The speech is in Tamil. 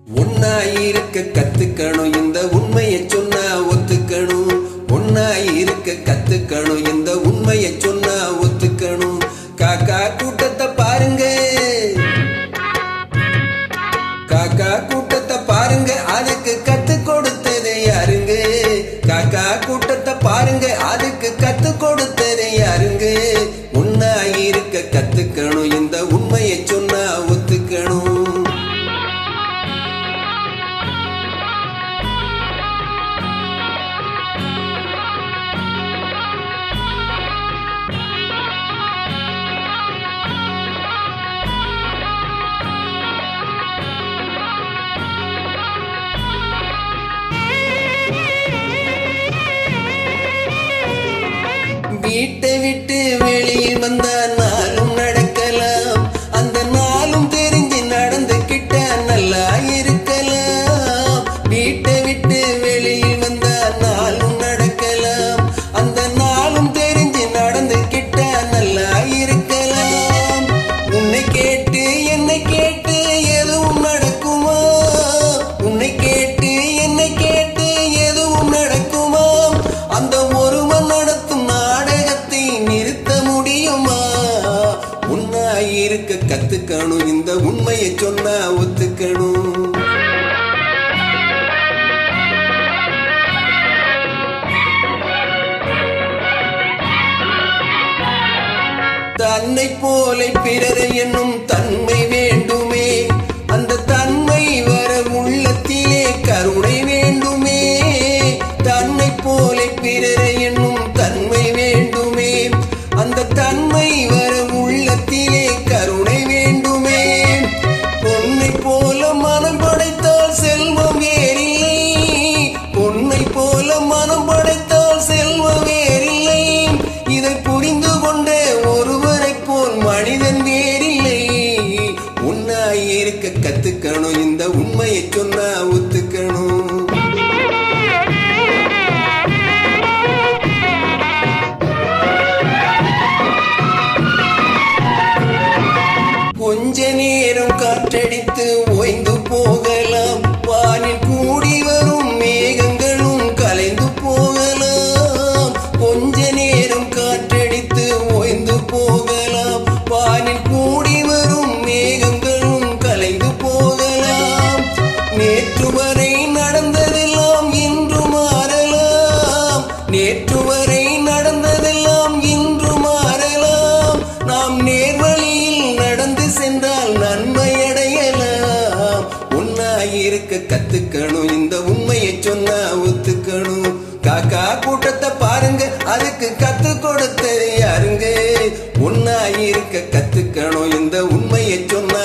ஒன்னாயிருக்க கத்துக்கணும், இந்த உண்மையை சொன்னா ஒத்துக்கணும். ஒன்னாயிருக்க கத்துக்கணும், இந்த உண்மையை சொன்னா ஒத்துக்கணும். காக்கா கூட்டத்தை பாருங்க, காக்கா கூட்டத்தை பாருங்க, அதுக்கு கத்து கொடுத்தது யாருங்க? காக்கா கூட்டத்தை பாருங்க, அதுக்கு கத்து கொடுத்தது யாருங்க? ஒன்னாயிருக்க கத்துக்கணும், இந்த உண்மையை சொன்னா ஒத்துக்கணும். வீட்டை விட்டு வெளியில் வந்தா நாளும் நடக்கலாம், அந்த நாளும் தெரிஞ்சு நடந்துக்கிட்ட நல்லா இருக்கலாம். வீட்டை விட்டு வெளியில் வந்தா நாளும் நடக்கலாம், அந்த நாளும் தெரிஞ்சு நடந்துக்கிட்ட நல்லா இருக்கலாம். உன்னை கேட்டு என்னை கேட்டு எதுவும் நடக்குமா? உன்னை கேட்டு என்னை கேட்டு எதுவும் நடக்குமா? அந்த ஒருவன் நடத்தும் நாடகத்தை நிறுத்த முடியுமா? உன்னாயிருக்க கத்துக்கணும், இந்த உண்மையை சொன்னா ஒத்துக்கணும். தன்னை போல பிறரை என்னும் தன்மை வேண்டுமே, அந்த தன்மை வர உள்ளத்திலே கருணை வேண்டுமே. தன்னை போல பிறரை என்னும் தன்மை வேண்டுமே, அந்த தன்மை வர உள்ளத்திலே கருணை வேண்டுமே. பொன்னை போல மனம் படைத்தால் செல்வம் வேறில்லை, பொன்னை போல மனம் படைத்தால் செல்வம் வேறில்லை. இதை புரிந்து கொண்ட ஒருவரை போல் மனிதன் வேறில்லை. உன்னாயிருக்க கத்துக்கணும், இந்த உண்மையை சொன்னா ஒத்துக்கணும். கொஞ்ச நேரம் காற்றடித்து ஓய்ந்து போகலாம், வானில் கூடி வரும் மேகங்களும் கலைந்து போகலாம். கொஞ்ச நேரம் காற்றடித்து ஓய்ந்து போகலாம், வானில் கூடி வரும் மேகங்களும் கலைந்து போகலாம். நேற்று வரை நடந்ததெல்லாம் இன்று மாறலாம், நேற்று வரை நடந்ததெல்லாம் இன்று மாறலாம். நாம் நேர்வழியில் நடந்து சென்றால் நன்மை அடையலாம். ஒன்னாயிருக்க கத்துக்கணும், இந்த உண்மையை சொன்னா ஒத்துக்கணும். காக்கா கூட்டத்தை பாருங்க, அதுக்கு கத்து கொடுத்தது யாருங்க? ஒன்னாயிருக்க கத்துக்கணும், இந்த உண்மையை சொன்னா